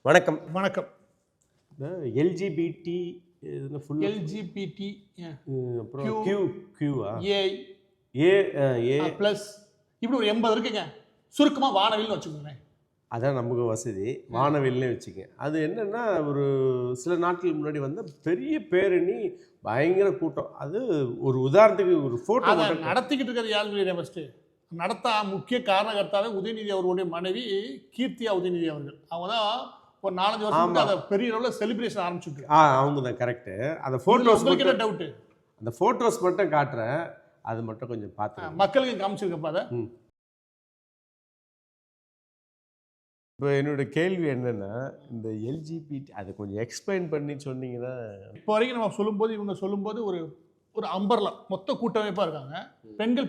வணக்கம். வணக்கம். LGBT full LGBT அப்புறம் கியூவா ஏ ப்ளஸ் இப்படி ஒரு 80 இருக்குங்க. சுருக்கமாக வானவில்னு வச்சுக்கோங்களேன். அதான் நமக்கு வசதி. வானவில்னே வச்சுக்க. அது என்னென்னா ஒரு சில நாட்கள் முன்னாடி வந்து பெரிய பேரணி, பயங்கர கூட்டம். அது ஒரு உதாரணத்துக்கு ஒரு ஃபோட்டோ நடத்திக்கிட்டு இருக்கிறது யாருன்னு ஃபஸ்ட்டு நடத்த முக்கிய காரணகர்த்தாவே உதயநிதி அவர்களுடைய மனைவி கீர்த்தியா உதயநிதி அவர்கள். அவங்க தான் ஒரு 4-5 வருஷத்துக்கு அதை பெரிய அளவில் செலிப்ரேஷன் ஆரம்பிச்சுட்டு. அவங்க தான் கரெக்டு. அந்த ஃபோட்டோஸ் என்ன டவுட்டு, அந்த ஃபோட்டோஸ் மட்டும் காட்டுறேன், அது மட்டும் கொஞ்சம் பார்த்து மக்களுக்கு காமிச்சிருக்கப்பா. அதை இப்போ என்னோட கேள்வி என்னென்னா, இந்த எல்ஜிபிடி அதை கொஞ்சம் எக்ஸ்பிளைன் பண்ணி சொன்னீங்கன்னா. இப்போ வரைக்கும் நம்ம சொல்லும்போது இவங்க சொல்லும்போது ஒரு அம்பர்லாம் மொத்த கூட்டமைப்பாக இருக்காங்க.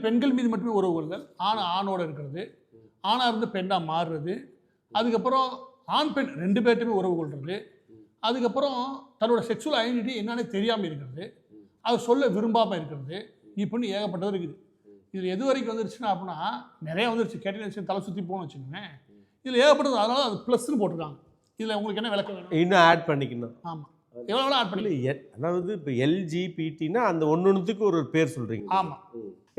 பெண்கள் மீது மட்டுமே உறவுகள், ஆணோட இருக்கிறது, ஆணாக இருந்து பெண்ணாக மாறுறது, அதுக்கப்புறம் ஆண் பெண் 2 பேர்ட்டுமே உறவு கொள்வது, அதுக்கப்புறம் தன்னோட செக்ஷுவல் ஐடென்டிட்டி என்னன்னு தெரியாமல் இருக்கிறது, அது சொல்ல விரும்பாமல் இருக்கிறது, இப்படின்னு ஏகப்பட்டது இருக்குது. இதில் எது வரைக்கும் வந்துருச்சுன்னா அப்படின்னா நிறையா வந்துருச்சு. கேட்டீங்க தலை சுற்றி போகணும்னு வச்சுக்கோங்களேன். இதில் ஏகப்பட்டது. அதனால அது ப்ளஸ்ன்னு போட்டிருக்காங்க. இதில் உங்களுக்கு என்ன விளக்கம் வேணும்? இன்னும் ஆட் பண்ணிக்கணும். ஆமாம், எவ்வளோ ஆட் பண்ணி. அதாவது இப்போ எல்ஜிபிடினா அந்த ஒன்றுத்துக்கு ஒரு பேர் சொல்கிறீங்க. ஆமாம்.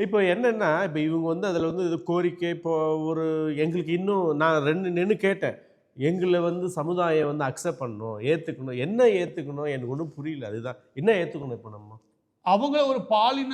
இப்போ என்னென்னா, இப்போ இவங்க வந்து அதில் வந்து இது கோரிக்கை, இப்போ ஒரு எங்களுக்கு இன்னும் நான் நின்று கேட்டேன், எங்களை வந்து சமுதாயம் வந்து அக்செப்ட் பண்ணணும், ஏற்றுக்கணும். என்ன ஏற்றுக்கணும் எனக்கு ஒன்றும் புரியல. அதுதான் என்ன ஏற்றுக்கணும். இப்போ நம்ம அவங்கள ஒரு பாலின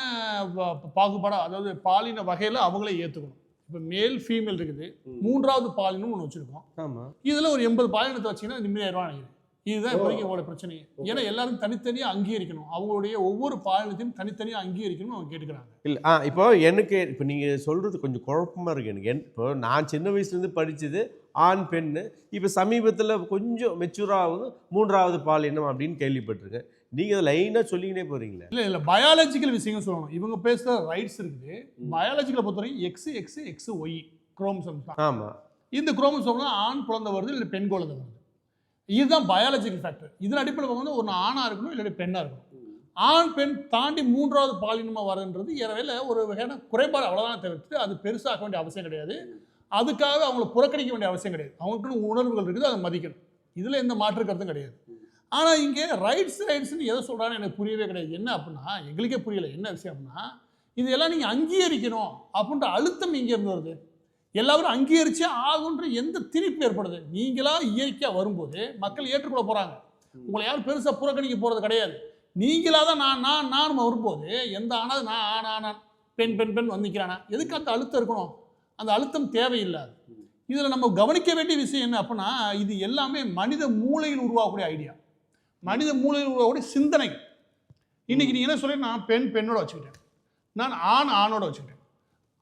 பாகுபாடாக, அதாவது பாலின வகையில் அவங்களே ஏற்றுக்கணும். இப்போ மேல் ஃபீமேல் இருக்குது, 3வது பாலினம் ஒன்று வச்சுருக்கோம். ஆமாம். இதில் ஒரு 80 பாலினத்தை வச்சிங்கன்னா நிம்மதியாயிருவான் நினைக்கிறேன். இதுதான் இப்போதைக்கு அவங்களோட பிரச்சனையே. ஏன்னா எல்லாரும் தனித்தனியாக அங்கீகரிக்கணும், அவங்களுடைய ஒவ்வொரு பாலினத்தையும் தனித்தனியாக அங்கீகரிக்கணும் அவங்க கேட்டுக்கிறாங்க. இல்லை இப்போ எனக்கு இப்போ நீங்கள் சொல்கிறது கொஞ்சம் குழப்பமாக இருக்குது எனக்கு. இப்போ நான் சின்ன வயசுலேருந்து படித்தது ஆண் பெண்ணு. இப்போ சமீபத்தில் கொஞ்சம் மெச்சூராகுது 3வது பாலினம் அப்படின்னு கேள்விப்பட்டிருக்கேன். நீங்கள் அதை லைனாக சொல்லிக்கினே போகிறீங்களே. இல்லை பயாலஜிக்கல் விஷயங்கள் சொல்லணும். இவங்க பேசுகிற ரைட்ஸ் இருக்குது. பயாலஜிக்கலை பொறுத்தவரைக்கும் எக்ஸ் ஒய் குரோமோசோம்ஸ் தான். ஆமாம். இந்த குரோமோசோம் தான் ஆண் குழந்தை வருது இல்லை பெண் குழந்தை வருது. இதுதான் பயாலஜிக்கல் ஃபேக்டர். இதன் அடிப்படையில் வந்து ஒரு ஆணாக இருக்கணும் இல்லாட்டி பெண்ணாக இருக்கணும். ஆண் பெண் தாண்டி 3வது பாலினமாக வரதுன்றது ஏறவேல ஒரு வகையான குறைபாடு, அவ்வளோதான் தவிர்த்து அது பெருசாக்க வேண்டிய அவசியம் கிடையாது. அதுக்காக அவங்கள புறக்கணிக்க வேண்டிய அவசியம் கிடையாது. அவங்களுக்குன்னு உணர்வுகள் இருக்குது, அதை மதிக்கணும். இதில் எந்த மாற்று கருத்தும் கிடையாது. ஆனால் இங்கே ரைட்ஸ்னு எதை சொல்கிறான்னு எனக்கு புரியவே கிடையாது. என்ன அப்படின்னா எங்களுக்கே புரியலை என்ன விஷயம் அப்படின்னா, இதெல்லாம் நீங்கள் அங்கீகரிக்கணும் அப்படின்ற அழுத்தம் இங்கேருந்து வருது. எல்லாரும் அங்கீகரிச்சே ஆகுன்ற எந்த திணிப்பு ஏற்படுது. நீங்களாக இயற்கையாக வரும்போது மக்கள் ஏற்றுக்கொள்ள போகிறாங்க. உங்களை யாரும் பெருசாக புறக்கணிக்க போகிறது கிடையாது. நீங்களாக தான் நான் வரும்போது எந்த ஆனாவது நான் பெண் வந்துக்கிறானா, எதுக்கு அந்த அழுத்தம் இருக்கணும்? அந்த அழுத்தம் தேவையில்லாது. இதில் நம்ம கவனிக்க வேண்டிய விஷயம் என்ன அப்படின்னா, இது எல்லாமே மனித மூளையில் உருவாகக்கூடிய ஐடியா, மனித மூளையில் உருவாகக்கூடிய சிந்தனை. இன்றைக்கி நீங்கள் என்ன சொல்லி, நான் பெண்ணோட வச்சுக்கிட்டேன், நான் ஆணோட வச்சுக்கிட்டேன்,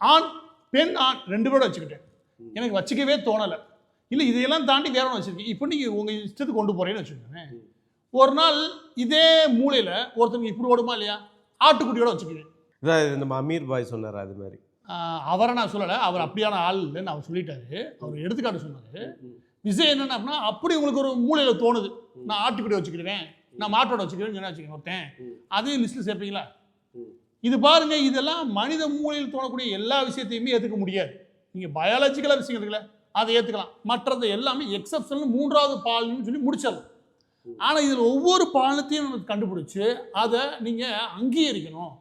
ஆண் பெண் 2 பேரோட வச்சுக்கிட்டேன், எனக்கு வச்சுக்கவே தோணலை. இல்லை இதையெல்லாம் தாண்டி வேற ஒன்று வச்சுருக்கேன். இப்போ நீங்கள் உங்கள் இஷ்டத்துக்கு கொண்டு போகிறேன்னு வச்சுக்கோங்க. ஒரு நாள் இதே மூளையில் ஒருத்தவங்க இப்படி ஓடுமா இல்லையா, ஆட்டுக்குட்டியோட வச்சுக்கிறேன். இதான் நம்ம அமீர் பாய் சொன்னார். அது மாதிரி அவரை நான் சொல்லலை, அவர் அப்படியான ஆள் இல்லைன்னு அவர் சொல்லிட்டாரு. அவர் எடுத்துக்காட்டு சொன்னார். விஷயம் என்னென்ன அப்படின்னா, அப்படி உங்களுக்கு ஒரு மூளையில் தோணுது, நான் ஆட்டுக்குட்டி வச்சுக்கிறேன், நான் மாட்டோட வச்சுக்கிறேன்னு சொன்ன வச்சுக்கேன் ஒருத்தன், அதையும் லிஸ்ட்டில் சேர்ப்பீங்களா? இது பாருங்க, இதெல்லாம் மனித மூளையில் தோணக்கூடிய எல்லா விஷயத்தையுமே ஏற்றுக்க முடியாது. நீங்கள் பயாலஜிக்கலாக விஷயம் இருக்குல்ல, அதை ஏற்றுக்கலாம். மற்றது எல்லாமே எக்ஸப்ஷன் 3வது பாலினம்னு சொல்லி முடிச்சிடலாம். ஆனால் இதில் ஒவ்வொரு பாலினத்தையும் நம்ம கண்டுபிடிச்சி அதை நீங்கள் அங்கீகரிக்கணும்,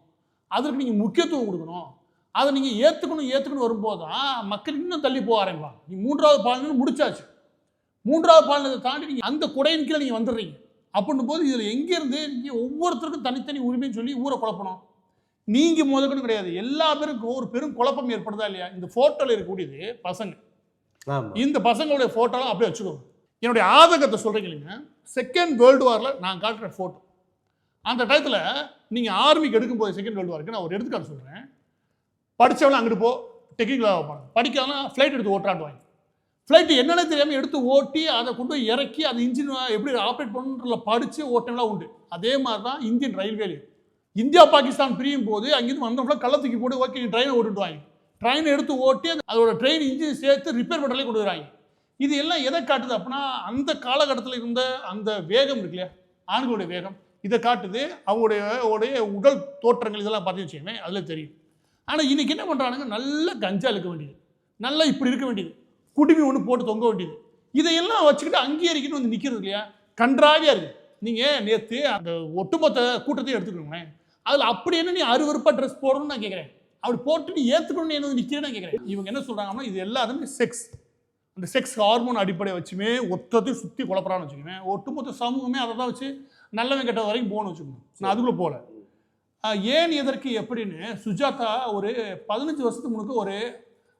அதற்கு நீங்கள் முக்கியத்துவம் கொடுக்கணும், அதை நீங்கள் ஏற்றுக்கணும் வரும்போது தான் மக்கள் இன்னும் தள்ளி போக ஆரம்பிப்பாங்க. நீங்கள் 3வது பாலினம் முடிச்சாச்சு, 3வது பாலினத்தை தாண்டி நீங்கள் அந்த குடையின் கீழே நீங்கள் வந்துடுறீங்க. அப்படின்னும் போது இதில் எங்கேருந்து நீங்கள் ஒவ்வொருத்தருக்கும் தனித்தனி உரிமைன்னு சொல்லி ஊரை குழப்பணும். நீங்கள் முதற்கொண்டு கிடையாது, எல்லா பேருக்கும் ஒரு பெரும் குழப்பம் ஏற்படுதா இல்லையா? இந்த ஃபோட்டோவில் இருக்கக்கூடியது பசங்க, இந்த பசங்களுடைய ஃபோட்டோலாம் அப்படியே வச்சுக்கோங்க. என்னுடைய ஆதங்கத்தை சொல்கிறீங்க இல்லைங்க, 2nd வேர்ல்டு வாரில் நான் காட்டுற ஃபோட்டோ, அந்த டயத்தில் நீங்கள் ஆர்மிக்கு எடுக்கும்போது 2nd வேர்ல்டு வாருக்கு நான் ஒரு எடுத்துக்காட்டு சொல்கிறேன். படித்தவளை அங்கிட்டு போ, டெக்னிக்கலாக வைப்பாங்க. படிக்காதான் ஃப்ளைட் எடுத்து ஓட்டாட்டுவாங்க. ஃப்ளைட்டு என்னென்ன தெரியாமல் எடுத்து ஓட்டி அதை கொண்டு போய் இறக்கி அதை இன்ஜின் எப்படி ஆப்ரேட் பண்ணுறதுல படித்து ஓட்டம்லாம் உண்டு. அதே மாதிரி தான் இந்தியன் ரயில்வேலையும். இந்தியா பாகிஸ்தான் பிரியும் போது அங்கேருந்து வந்தவங்கள கள்ளத்துக்கு போட்டு ஓகே ட்ரெயினை ஓட்டுவாங்க. ட்ரெயினை எடுத்து ஓட்டி அதோட ட்ரெயின் இன்ஜின் சேர்த்து ரிப்பேர் பண்ணலே கொண்டு வராங்க. இது எல்லாம் எதை காட்டுது அப்படின்னா, அந்த காலகட்டத்தில் இருந்த அந்த வேகம் இருக்கு இல்லையா, ஆண்களுடைய வேகம், இதை காட்டுது. அவங்களுடைய உடல் தோற்றங்கள் இதெல்லாம் பார்த்து வச்சுக்கோங்க, அதில் தெரியும். ஆனால் இன்றைக்கி என்ன பண்ணுறானுங்க, நல்லா கஞ்சா இழுக்க வேண்டியது, நல்லா இப்படி இருக்க வேண்டியது, குடுமி ஒன்று போட்டு தொங்க வேண்டியது, இதையெல்லாம் வச்சுக்கிட்டு அங்கீகரிக்கணும் வந்து நிற்கிறது இல்லையா, கன்றாவியா இருக்கு. நீங்கள் நேற்று அந்த ஒட்டுமொத்த கூட்டத்தையும் எடுத்துக்கோங்களேன், அதில் அப்படி என்ன நீ அருவருப்பா ட்ரெஸ் போடணும்னு நான் கேட்குறேன், அப்படி போட்டு நீ ஏற்றுக்கணும்னு என்ன நிற்கிறேன்னு நான் கேட்குறேன். இவங்க என்ன சொல்கிறாங்கன்னா இது எல்லாருமே செக்ஸ், அந்த செக்ஸ் ஹார்மோன் அடிப்படையை வச்சுமே ஒத்தத்தையும் சுற்றி குழப்பறான்னு வச்சுக்கோங்க. ஒட்டுமொத்த சமூகமே அதை தான் வச்சு நல்லவன் கெட்ட வரைக்கும் போகணும்னு வச்சுக்கோங்க. நான் அதுக்குள்ளே போகல. ஏன் எதற்கு எப்படின்னு சுஜாதா ஒரு 15 வருஷத்துக்கு முன்னுக்கு ஒரு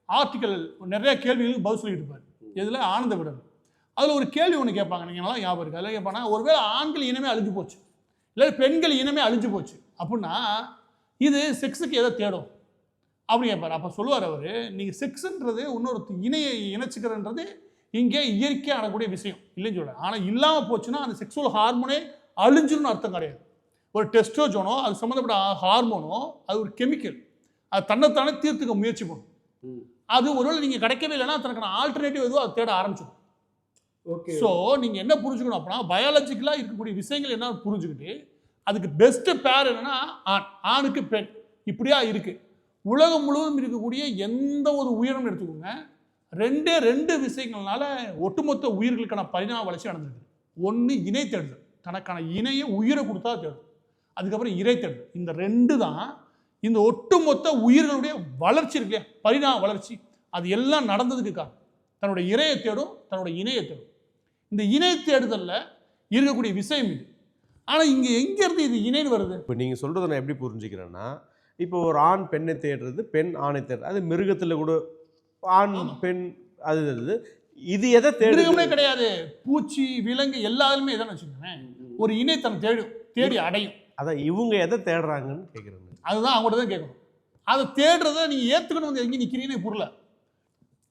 ஆர்டிக்கல் நிறைய கேள்விகளுக்கு பதில் சொல்லிட்டு இருப்பார். இதில் ஆனந்த விடன் அதில் ஒரு கேள்வி ஒன்று கேட்பாங்க, நீங்கள் நல்லா ஞாபகம் இருக்கு. அதில் கேட்பாங்கன்னா ஒருவேளை ஆண்கள் இனமே அழிஞ்சு போச்சு இல்லை பெண்கள் இனமே அழிஞ்சு போச்சு அப்படின்னா இது செக்ஸுக்கு எதை தேடும் அப்படி கேட்பார். அப்போ சொல்லுவார் அவர், நீங்கள் செக்ஸுன்றது இன்னொரு இணையை இணைச்சிக்கிறன்றது இங்கே இயற்கையாக ஆடக்கூடிய விஷயம் இல்லைன்னு சொல்கிறேன். ஆனால் இல்லாமல் போச்சுன்னா அந்த செக்ஸுவல் ஹார்மோனே அழிஞ்சிருன்னு அர்த்தம் கிடையாது. ஒரு டெஸ்டோஜனோ அது சம்மந்தப்பட்ட ஹார்மோனோ அது ஒரு கெமிக்கல், அது தன்னைத்தானே தீர்த்துக்க முயற்சி பண்ணும். அது ஒருவேளை நீங்கள் கிடைக்கவே இல்லைன்னா தனக்கான ஆல்டர்னேட்டிவ் எதுவும் அது தேட ஆரம்பிச்சிடும். ஓகே, ஸோ நீங்கள் என்ன புரிஞ்சுக்கணும் அப்படின்னா பயாலஜிக்கலாக இருக்கக்கூடிய விஷயங்கள் என்ன புரிஞ்சுக்கிட்டு அதுக்கு பெஸ்ட்டு பேர் என்னன்னா ஆணுக்கு பெண் இப்படியா இருக்குது. உலகம் முழுவதும் இருக்கக்கூடிய எந்த ஒரு உயிரினம் எடுத்துக்கோங்க, ரெண்டு விஷயங்கள்னால ஒட்டுமொத்த உயிர்களுக்கான பரிணாம வளர்ச்சி நடந்திருக்கு. ஒன்று இணை தேடுதல், தனக்கான இணையை உயிரை கொடுத்தா தேடும். அதுக்கப்புறம் இறை தேடுதல். இந்த ரெண்டு தான் இந்த ஒட்டுமொத்த உயிர்களுடைய வளர்ச்சி இருக்கு இல்லையா, பரிணாம வளர்ச்சி, அது எல்லாம் நடந்ததுக்கு காரணம் தன்னுடைய இறையை தேடும், தன்னுடைய இணையை தேடும். இந்த இணை தேடுதலில் இருக்கக்கூடிய விஷயம் இது. ஆனால் இங்கே எங்கேருந்து இது இணைன்னு வருது? இப்போ நீங்கள் சொல்கிறத நான் எப்படி புரிஞ்சுக்கிறேன்னா, இப்போ ஒரு ஆண் பெண்ணை தேடுறது, பெண் ஆணை தேடுறது, அது மிருகத்தில் கூட ஆண் பெண் அது இது எதை மிருகமே கிடையாது, பூச்சி விலங்கு எல்லாருமே எதான்னு வச்சுக்கோங்களேன், ஒரு இணை தன்னை தேடி அடையும். அதான் இவங்க எதை தேடுறாங்கன்னு கேட்குறாங்க. அதுதான் அவங்கள்ட்ட தான் கேட்கணும். அதை தேடுறத நீங்கள் ஏற்றுக்கணும். வந்து எங்கே நிற்கிறீங்கன்னு புரியல.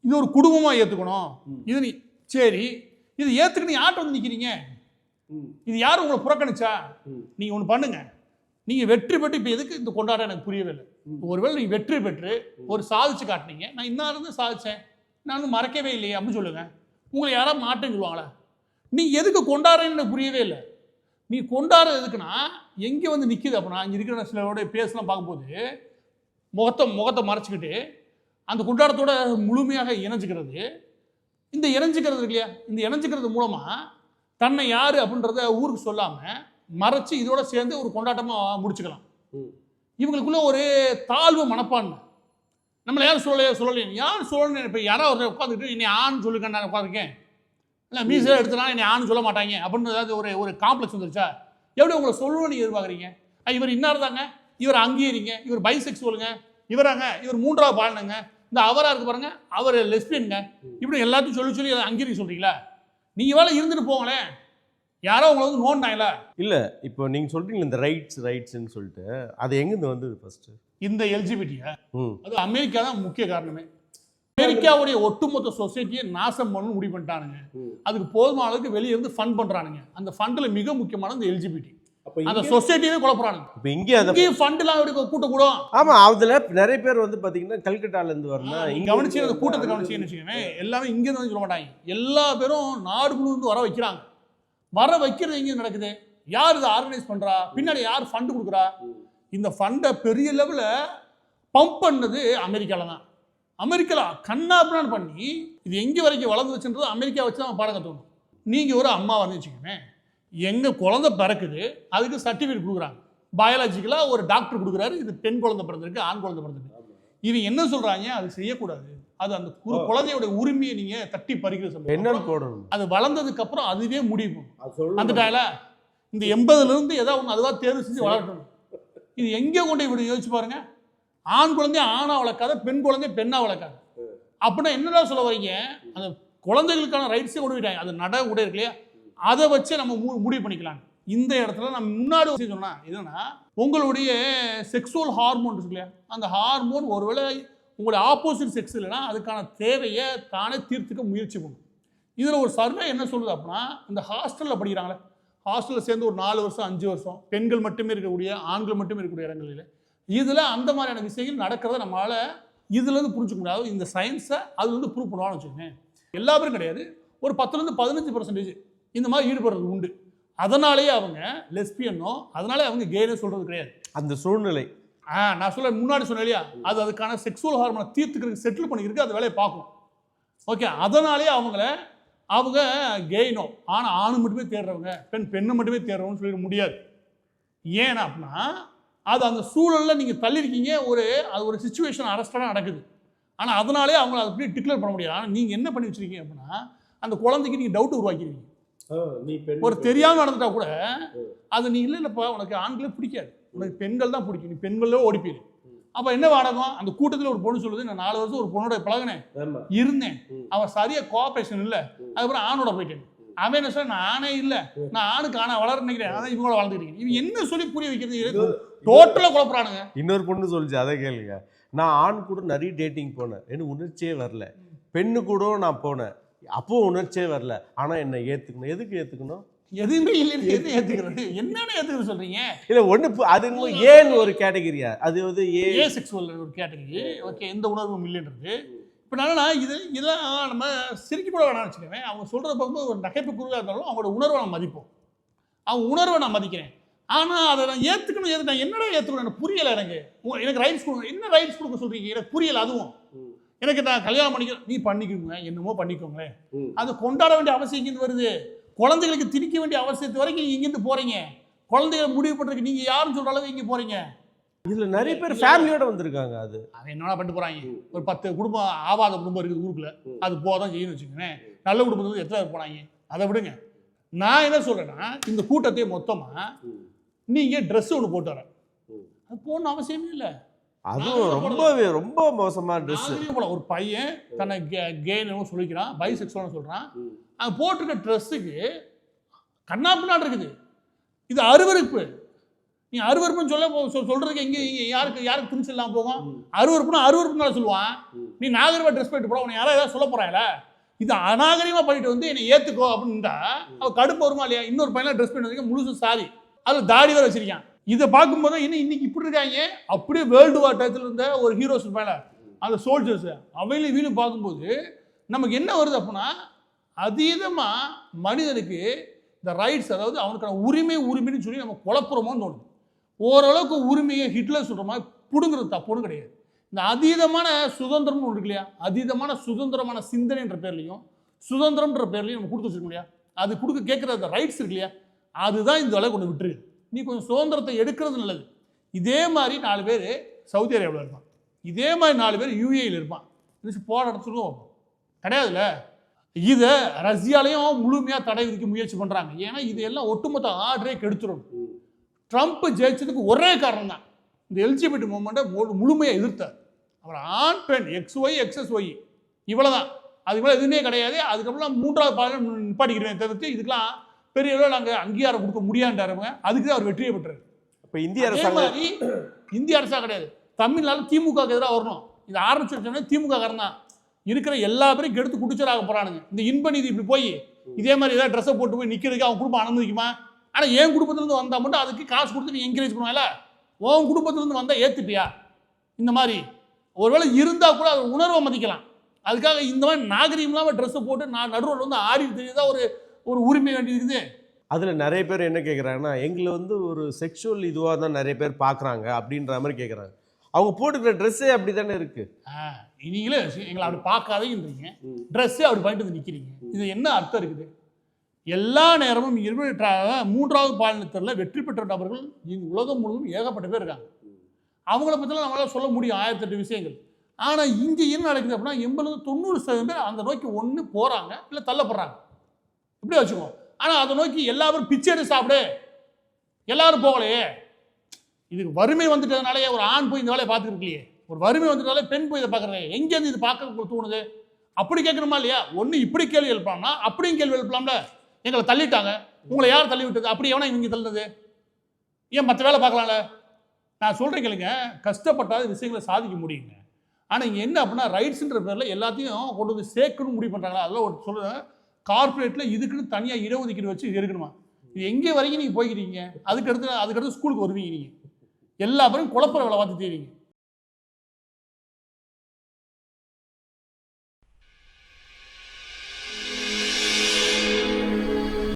இது ஒரு குடும்பமாக ஏற்றுக்கணும். இது நீ சரி, இது ஏற்றுக்கணும் யார்கிட்ட வந்து நிற்கிறீங்க? இது யார் உங்களை புறக்கணிச்சா? நீங்கள் ஒன்று பண்ணுங்க, நீங்கள் வெற்றி பெற்று இப்போ எதுக்கு இந்த கொண்டாட எனக்கு புரியவே இல்லை. ஒருவேளை நீங்கள் வெற்றி பெற்று ஒரு சாதிச்சு காட்டினீங்க, நான் இன்னாருந்து சாதிச்சேன், நான் வந்து மறக்கவே இல்லையே அப்படின்னு சொல்லுங்க. உங்களை யாராவது மாட்டேன்னு சொல்லுவாங்களா? நீ எதுக்கு கொண்டாடுறேன்னு எனக்கு புரியவே இல்லை. நீ கொண்டாடுற எதுக்குன்னா எங்கே வந்து நிற்கிது அப்படின்னா, இங்கே இருக்கிற சிலரோடைய பேசலாம் பார்க்கும்போது முகத்தை மறைச்சிக்கிட்டு அந்த கொண்டாட்டத்தோட முழுமையாக இணைஞ்சிக்கிறது. இந்த இணைஞ்சிக்கிறது இருக்கு இல்லையா, இந்த இணைஞ்சிக்கிறது மூலமாக தன்னை யார் அப்படின்றத ஊருக்கு சொல்லாமல் மறைச்சி இதோட சேர்ந்து ஒரு கொண்டாட்டமாக முடிச்சுக்கலாம். இவங்களுக்குள்ள ஒரு தாழ்வு மனப்பான்மை. நம்மளை யாரும் சொல்லலையே, யார் சொல்லணும்? இப்போ யாராவது ஒரு உட்காந்துக்கிட்டு என்னை ஆண் சொல்லுங்க, நான் உட்காந்துருக்கேன் இல்லை மீசை எடுத்துனா என்னை ஆண் சொல்ல மாட்டாங்க அப்படின்னு ஏதாவது ஒரு காம்ப்ளெக்ஸ் வந்துருச்சா? எப்படி உங்களை சொல்லணும்னு நீங்கள் எதிர்பார்க்குறீங்க? இவர் இன்னார் தாங்க, இவர் அங்கீகரிங்க, இவர் பைசெக்சுவலுங்க, இவராங்க, இவர் மூன்றாவது பாலினங்க, இந்த அவராக இருக்கு பாருங்க, அவர் லெஸ்பியனுங்க, இப்படி எல்லாத்தையும் சொல்லி அங்கீகரிக்க சொல்கிறீங்களா? நீங்கள் வேலை இருந்துட்டு போங்களேன், யாரோ உங்களை வந்து நோண்டாங்களா? இல்லை, இப்போ நீங்கள் சொல்கிறீங்களா இந்த ரைட்ஸ்ன்னு சொல்லிட்டு, அது எங்கேருந்து வந்தது ஃபஸ்ட்டு? இந்த எல்ஜிபிடியா அது அமெரிக்கா தான் முக்கிய காரணமே. அமெரிக்காவுடைய ஒட்டுமொத்த சொசைட்டியை நாசம் பண்ணணும்னு முடிவு பண்ணிட்டானுங்க. அதுக்கு போதுமான அளவுக்கு வெளியே இருந்து ஃபண்ட் பண்ணுறானுங்க. அந்த ஃபண்டில் மிக முக்கியமான இந்த எல்ஜிபிடி, அந்த சொசைட்டியே குழப்பறானுங்க. இப்போ இங்கே ஃபண்ட்லாம் கூட்டக்கூடும். ஆமாம், அதில் நிறைய பேர் வந்து பார்த்தீங்கன்னா கல்கட்டாலேருந்து வரணும். இங்கே கவனிச்சு அந்த கூட்டத்தை கவனிச்சின்னு வச்சுக்கோங்க, எல்லாமே இங்கேருந்து வந்து சொல்ல மாட்டாங்க. எல்லா பேரும் நாடு முழுவதும் வர வைக்கிறாங்க. வர வைக்கிறது எங்கே நடக்குது? யார் இதை ஆர்கனைஸ் பண்ணுறா? பின்னாடி யார் ஃபண்டு கொடுக்குறா? இந்த ஃபண்டை பெரிய லெவலில் பம்ப் பண்ணது அமெரிக்காவில் தான். அமெரிக்காவில் கண்ணாபின்னான்னு பண்ணி இது எங்கே வரைக்கும் வளர்ந்து வச்சுன்றது அமெரிக்கா வச்சு தான் பாடம் கற்றுக்கணும். நீங்கள் ஒரு அம்மா வந்து வச்சுக்கோங்க, எங்கள் குழந்தை பிறக்குது, அதுக்கு சர்டிஃபிகேட் கொடுக்குறாங்க. பயாலஜிக்கலாக ஒரு டாக்டர் கொடுக்குறாரு, இது பெண் குழந்தை பிறந்திருக்கு, ஆண் குழந்தை பிறந்திருக்கு. இவங்க என்ன சொல்கிறாங்க? அது செய்யக்கூடாது, அது அந்த குழந்தையோட உரிமையை நீங்கள் தட்டி பறிக்கிறது. என்ன போடணும்? அது வளர்ந்ததுக்கப்புறம் அதுவே முடிவு அந்த டைல இந்த 80லேருந்து ஏதாவது ஒன்று அதுவாக தேர்வு செஞ்சு வளர்க்கணும். இது எங்கே கொண்டு இப்படி யோசிச்சு பாருங்க. ஆண் குழந்தை ஆணா வளர்க்காத, பெண் குழந்தை பெண்ணா வளர்க்காது. அப்படின்னா என்னதான் சொல்ல வரீங்க? அந்த குழந்தைகளுக்கான ரைட்ஸே கொண்டு போயிட்டாங்க. அது நட உடை இருக்கு இல்லையா, அதை வச்சு நம்ம முடிவு பண்ணிக்கலாம். இந்த இடத்துல நம்ம முன்னாடி சொன்னா என்னன்னா, உங்களுடைய செக்ஸுவல் ஹார்மோன் இருக்கு இல்லையா, அந்த ஹார்மோன் ஒருவேளை உங்களுடைய ஆப்போசிட் செக்ஸ் இல்லைன்னா அதுக்கான தேவையை தானே தீர்த்துக்க முயற்சி பண்ணும். இதில் ஒரு சர்வே என்ன சொல்லுது அப்படின்னா, இந்த ஹாஸ்டலில் படிக்கிறாங்களே, ஹாஸ்டலில் சேர்ந்து ஒரு 4 வருஷம் 5 வருஷம் பெண்கள் மட்டுமே இருக்கக்கூடிய, ஆண்கள் மட்டுமே இருக்கக்கூடிய இடங்களில் இதில் அந்த மாதிரியான விஷயங்கள் நடக்கிறத நம்மளால் இதுலேருந்து புரிஞ்சுக்க முடியாது. இந்த சயின்ஸை அதுலேருந்து ப்ரூவ் பண்ணுவான்னு வச்சுக்கோங்க. எல்லா பேரும் கிடையாது, ஒரு 10லேருந்து 15% இந்த மாதிரி ஈடுபடுறது உண்டு. அதனாலேயே அவங்க லெஸ்பியனோ, அதனாலே அவங்க கேனே சொல்கிறது கிடையாது. அந்த சூழ்நிலை நான் சொல்ல முன்னாடி சொன்னேன் இல்லையா, அது அதுக்கான செக்ஸுவல் ஹார்மோனை தீர்த்துக்கிறதுக்கு செட்டில் பண்ணிக்கிறதுக்கு அது வேலையை பார்க்கும். ஓகே, அதனாலே அவங்கள அவங்க கெய்னோ ஆனால் ஆணு மட்டுமே தேடுறவங்க பெண்ணை மட்டுமே தேடுறவங்கன்னு சொல்லிட முடியாது. ஏன் அப்படின்னா அது அந்த சூழலில் நீங்கள் தள்ளியிருக்கீங்க, அது ஒரு சுச்சுவேஷன் அரெஸ்டாக நடக்குது. ஆனால் அதனாலே அவங்கள அதை அப்படி டிக்ளேர் பண்ண முடியாது. ஆனால் நீங்கள் என்ன பண்ணி வச்சுருக்கீங்க அப்படின்னா அந்த குழந்தைக்கு நீங்கள் டவுட் உருவாக்கிடுவீங்க. ஒரு தெரியாமல் நடந்துட்டா கூட அது நீ இல்லைப்பா உனக்கு ஆண்களே பிடிக்காது, உனக்கு பெண்கள் தான் பிடிக்கும், நீ பெண்களே ஓடிப்பீரு. அப்போ என்ன வாடகம், அந்த கூட்டத்தில் ஒரு பொண்ணு சொல்லுது, நான் 4 வருஷம் ஒரு பொண்ணோட பழகினேன் இருந்தேன், அவன் சரியாக கோஆப்ரேஷன் இல்லை, அதுக்கப்புறம் ஆணோட போயிட்டேன். அவன் என்ன சொல்ல, நானே இல்லை, நான் ஆணுக்கு ஆனா வளர நினைக்கிறேன், அதான் இவங்களோட வளர்ந்துக்கிறீங்க. இவன் என்ன சொல்லி புரிய வைக்கிறது, டோட்டலாக குழப்பறானுங்க. இன்னொரு பொண்ணு சொல்லிச்சு, அதை கேளுங்க. நான் ஆண் கூட நிறைய டேட்டிங் போனேன், எனக்கு உணர்ச்சியே வரல. பெண்ணு கூட நான் போனேன், அப்போ உணர்ச்சியே வரல. ஆனால் என்ன ஏற்றுக்கணும், எதுக்கு ஏற்றுக்கணும்? எதுவுமே இல்லைன்னு எது ஏற்றுக்கிறது, என்னென்ன ஏற்றுக்கிறது சொல்கிறீங்க? இல்லை ஒன்று அது ஏன்னு ஒரு கேட்டகரியா, அது வந்து ஏ செக்ஸுவல் ஒரு கேட்டகரி. ஓகே, எந்த உணர்வும் இல்லைன்றது. இப்போ என்னன்னா இதெல்லாம் நம்ம சிரிக்க கூட வேணாம்னு வச்சுக்கவேன். அவங்க சொல்கிறத பார்க்கும்போது ஒரு நகைப்புக்குருவாக இருந்தாலும் அவங்களோட உணர்வை நான் மதிப்போம், அவங்க உணர்வை நான் மதிக்கிறேன். ஆனால் அதை நான் ஏற்றுக்கணும், நான் என்னடா ஏற்றுக்கணும் எனக்கு புரியலை. எனக்கு ரைட்ஸ் கொடுங்க, என்ன ரைட்ஸ் கொடுக்க சொல்கிறீங்க எனக்கு புரியலை. அதுவும் எனக்கு நான் கல்யாணம் பண்ணிக்கிறேன், நீ பண்ணிக்கோங்க, என்னமோ பண்ணிக்கோங்களேன். அது கொண்டாட வேண்டிய அவசியம் இங்கேருந்து வருது. குழந்தைகளுக்கு திணிக்க வேண்டிய அவசியத்து வரைக்கும் இங்கேருந்து போகிறீங்க. குழந்தைகளை முடிவு பண்ணுறதுக்கு நீங்கள் யாருன்னு சொல்கிற அளவுக்கு இங்கே போகிறீங்க. இதில் நிறைய பேர் ஃபேமிலியோட வந்திருக்காங்க. அது என்னென்ன பண்ணிட்டு போகிறாங்க. ஒரு 10 குடும்பம் ஆபாத குடும்பம் இருக்குது ஊருக்குள்ள, அது போதான் செய்யணும்னு வச்சுக்கோங்களேன். நல்ல குடும்பத்தில் எத்தனை பேர் போனாங்க, அதை விடுங்க. நான் என்ன சொல்கிறேன்னா, இந்த கூட்டத்தையே மொத்தமாக நீங்கள் ட்ரெஸ் ஒன்று போட்டு வரேன், அது போடணும் அவசியமே இல்லை. அதுவும் ரொம்ப மோசமான ட்ரெஸ். ஒரு பையன் தன்னை கேன்னு சொல்லிக்கிறான், பைசெக்சுவல்னு சொல்கிறான், அது போட்டிருக்க ட்ரெஸ்ஸுக்கு கண்ணாப்பின்னாடு இருக்குது. இது அருவருப்பு. நீ அருவருப்புன்னு சொல்றதுக்கு எங்கே யாருக்கு துணிச்சு இல்லாமல் போகும்? அருவருப்புன்னு சொல்லுவான். நீ நாகரிகமாக ட்ரெஸ் பண்ணிட்டு போட உன்னை யாராவது சொல்ல போறாங்கள? இது அநாகரிகமாக பண்ணிட்டு வந்து என்னை ஏற்றுக்கோ அப்படின்ட்டா அவள் கடுப்பு வருமா இல்லையா? இன்னொரு பையன் ட்ரெஸ் பண்ணி வந்திருக்க முழுசு சாதி, அதில் தாடி வேறு வச்சிருக்கான். இதை பார்க்கும்போது இன்னைக்கு இப்படி இருக்காங்க. அப்படியே வேர்ல்டு வார் டயத்தில் இருந்த ஒரு ஹீரோஸ் மேலே அந்த சோல்ஜர்ஸ் அவையிலும் வீணும் பார்க்கும்போது நமக்கு என்ன வருது அப்படின்னா, அதீதமாக மனிதனுக்கு இந்த ரைட்ஸ், அதாவது அவனுக்கான உரிமைன்னு சொல்லி நம்ம குழப்புறோமோன்னு தோணுது. ஓரளவுக்கு உரிமையை ஹிட்லர் சொல்கிற மாதிரி பிடுங்கிறது தப்புன்னு கிடையாது. இந்த அதீதமான சுதந்திரம்னு ஒன்று இருக்கு இல்லையா, அதீதமான சுதந்திரமான சிந்தனைன்ற பேர்லையும் சுதந்திரம்ன்ற பேர்லையும் நம்ம கொடுத்து வச்சுருக்க முடியாது. அது கொடுக்க கேட்குற அந்த ரைட்ஸ் இருக்கு இல்லையா, அதுதான் இந்த அளவுக்கு கொண்டு விட்டுருக்கு. நீ கொஞ்சம் சுதந்திரத்தை எடுக்கிறது நல்லது. இதே மாதிரி 4 பேர் சவுதி அரேபியாவில் இருப்பான், இதே மாதிரி 4 பேர் யூஏயில் இருப்பான். போட இடத்துக்கும் கிடையாதுல்ல. இதை ரஷ்யாலையும் முழுமையாக தடை விதிக்க முயற்சி பண்ணுறாங்க. ஏன்னா இது எல்லாம் ஒட்டுமொத்த ஆர்டரே கெடுத்துடும். ட்ரம்ப் ஜெயிச்சதுக்கு ஒரே காரணம் தான், இந்த எல்ஜிபிடி மூவ்மெண்ட்டை முழுமையாக எதிர்த்தார். அவர் ஆண் பெண் XY XSY இவ்வளோதான், அதுக்கு மேலே எதுவுமே கிடையாது. அதுக்கப்புறம் 3வது பாகம் நிப்பாட்டிக்கிறேன் தவிர்த்து இதுக்கெல்லாம் பெரிய அளவில் நாங்கள் அங்கீகாரம் கொடுக்க முடியாண்டாருங்க. அதுக்கு தான் அவர் வெற்றியை பெற்றார். இப்போ இந்திய அரசாங்கம் இந்திய அரசாங்கம் கிடையாது, தமிழ்நாடு திமுகவுக்கு எதிராக வரணும். இது ஆரம்பிச்சு திமுக காரன் தான் இருக்கிற எல்லா பேரும் கெடுத்து குடிச்சராக போகிறானுங்க. இந்த இன்ப நிதி இப்படி போய் இதே மாதிரி ஏதாவது ட்ரெஸ்ஸை போட்டு போய் நிற்கிறதுக்கு அவன் குடும்பம் அனுமதிக்குமா? ஆனால் என் குடும்பத்திலேருந்து வந்தால் மட்டும் அதுக்கு காசு கொடுத்து நீ என்கரேஜ் பண்ணுவாங்கல்ல. உன் குடும்பத்திலேருந்து வந்தால் ஏற்றுப்பியா? இந்த மாதிரி ஒருவேளை இருந்தால் கூட அதை உணர்வை மதிக்கலாம். அதுக்காக இந்த மாதிரி நாகரிகம் இல்லாமல் ட்ரெஸ்ஸை போட்டு நான் நடுவில் வந்து ஆடி தெரியுதா ஒரு உரிமை வேண்டி இருக்குது. அதில் நிறைய பேர் என்ன கேட்குறாங்கன்னா, எங்களை வந்து ஒரு செக்ஷுவல் இதுவாக தான் நிறைய பேர் பார்க்குறாங்க அப்படின்ற மாதிரி கேட்குறாங்க. அவங்க போட்டுக்கிற ட்ரெஸ்ஸே அப்படி தானே இருக்குது. நீங்களே எங்களை அப்படி பார்க்காதேன்றீங்க, ட்ரெஸ்ஸே அப்படி பண்ணிட்டு வந்து நிற்கிறீங்க. இது என்ன அர்த்தம் இருக்குது? எல்லா நேரமும் 3வது பாலினத்தில் வெற்றி பெற்ற நபர்கள் உலகம் முழுவதும் ஏகப்பட்ட பேர் இருக்காங்க. அவங்கள பற்றிலாம் நம்மளால சொல்ல முடியும் 1008 விஷயங்கள். ஆனால் இங்கே என்ன நடக்குது அப்படின்னா 80-90% பேர் அந்த நோக்கி ஒன்று போகிறாங்க, இல்லை தள்ளப்படுறாங்க, இப்படி வச்சுக்கோ. ஆனால் அதை நோக்கி எல்லாரும் பிச்சை எடுத்து சாப்பிடு எல்லாரும் போகலையே. இதுக்கு வறுமை வந்துட்டதுனாலே ஒரு ஆண் போய் இந்த வேலையை பார்த்துருக்கலையே, ஒரு வறுமை வந்துட்டாலே பெண் போய் இதை பார்க்குறேன், எங்கேருந்து இது பார்க்க தோணுது? அப்படி கேட்கணுமா இல்லையா? ஒன்று இப்படி கேள்வி எழுப்பலாம்னா அப்படியும் கேள்வி எழுப்பலாம்ல. எங்களை தள்ளிட்டாங்க, உங்களை யார் தள்ளி விட்டது? அப்படி எவனா இவங்க தள்ளுனது? ஏன் மற்ற வேலை பார்க்கலாம்ல? நான் சொல்கிறேன் கேளுங்க, கஷ்டப்பட்டாத விஷயங்களை சாதிக்க முடியுங்க. ஆனால் இங்கே என்ன அப்படின்னா ரைட்ஸுன்ற பேரில் எல்லாத்தையும் கொண்டு வந்து சேர்க்கணும் முடிவு பண்ணுறாங்களா? அதெல்லாம் ஒரு சொல்லுவேன், கார்பரேட்டில் இதுக்குன்னு தனியாக இடஒதுக்கீடு வச்சு இருக்கணுமா? இது எங்கே வரைக்கும் நீங்கள் போய்க்கிறீங்க? அதுக்கடுத்து ஸ்கூலுக்கு வருவீங்க. நீங்கள் எல்லா பேரும் குழப்பற வேலை பார்த்து தெரியுங்க.